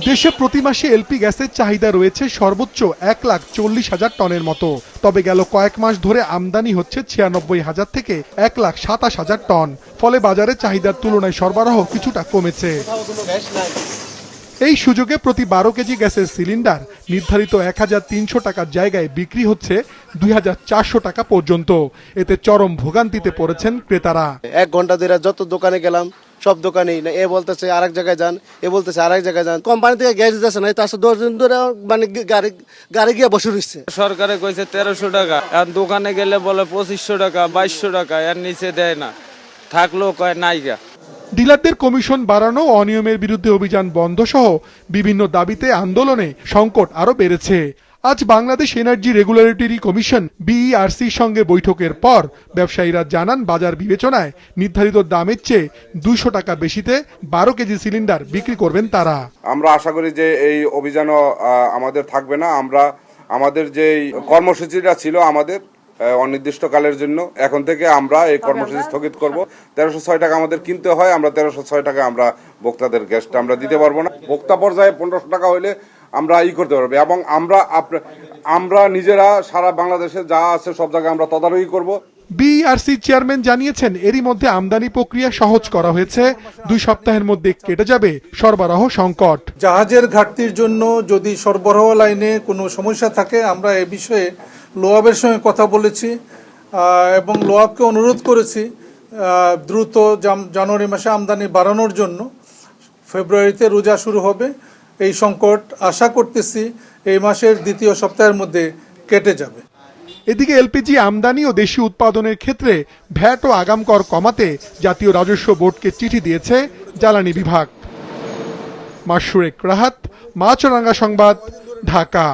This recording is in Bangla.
দেশে প্রতি মাসে এলপি গ্যাসের চাহিদা রয়েছে সর্বোচ্চ 1,40,000 টনের মতো। তবে গেল কয়েক মাস ধরে আমদানি হচ্ছে 96,000 থেকে 1,27,000 টন। ফলে বাজারে চাহিদার তুলনায় সরবরাহ কিছুটা কমেছে। এই সুযোগে প্রতি 12 কেজি গ্যাসের সিলিন্ডার নির্ধারিত 1,300 টাকার জায়গায় বিক্রি হচ্ছে 2,400 টাকা পর্যন্ত। এতে চরম ভোগান্তিতে পড়েছেন ক্রেতারা। 1 ঘন্টা ধরে যত দোকানে গেলাম সব দোকানেই না, এ বলতেছে আরেক জায়গায় যান, এ বলতেছে আরেক জায়গায় যান। কোম্পানি থেকে গ্যাস দিতেছে না, তার 10 দিন ধরে মানে গাড়ি গিয়ে বসে রয়েছে। সরকারে কইছে 1300 টাকা, আর দোকানে গেলে বলে 2500 টাকা 2200 টাকা, এর নিচে দেয় না, থাকলেও কয় নাইগা। ডিলারদের কমিশন বাড়ানো, অনিয়মের বিরুদ্ধে অভিযান বন্ধ সহ বিভিন্ন দাবিতে আন্দোলনে সংকট আরো বেড়েছে। আজ বাংলাদেশ এনার্জি রেগুলেটরি কমিশন বিইআরসির সঙ্গে বৈঠকের পর ব্যবসায়ীরা জানান বাজার বিবেচনায় নির্ধারিত দামের চেয়ে 200 টাকা বেশিতে 12 কেজি সিলিন্ডার বিক্রি করবেন তারা। আমরা আশা করি যে এই অভিযানও আমাদের থাকবে না। আমরা আমাদের যে কর্মসূচিটা ছিল আমাদের অনির্দিষ্টকালের জন্য, এখন থেকে আমরা এই কর্মসূচি স্থগিত করব। 1306 টাকা আমাদের কিনতে হয়, আমরা 1306 টাকা আমরা ভোক্তাদের গ্যাসটা আমরা দিতে পারবো না। ভোক্তা পর্যায়ে 1500 টাকা হইলে আমরা করতে পারবো, এবং আমরা নিজেরা সারা বাংলাদেশে যা আছে সব জায়গায় আমরা তদারকি করব। বিইআরসি চেয়ারম্যান জানিয়েছেন এরই মধ্যে আমদানি প্রক্রিয়া সহজ করা হয়েছে। 2 সপ্তাহের মধ্যে কেটে যাবে সরবরাহ সংকট। জাহাজের ঘাটতির জন্য যদি সরবরাহ লাইনে কোনো সমস্যা থাকে, আমরা এ বিষয়ে লোয়াবের সঙ্গে কথা বলেছি এবং লোয়াবকে অনুরোধ করেছি দ্রুত জানুয়ারি মাসে আমদানি বাড়ানোর জন্য। ফেব্রুয়ারিতে রোজা শুরু হবে, এই সংকট আশা করতেছি এই মাসের 2য় সপ্তাহের মধ্যে কেটে যাবে। এদিকে এলপিজি আমদানি ও দেশীয় উৎপাদনের ক্ষেত্রে ভ্যাট ও আগাম কর কমাতে জাতীয় রাজস্ব বোর্ডকে চিঠি দিয়েছে জ্বালানি বিভাগ। মাশরুক রাহাত, মাছরাঙ্গা সংবাদ, ঢাকা।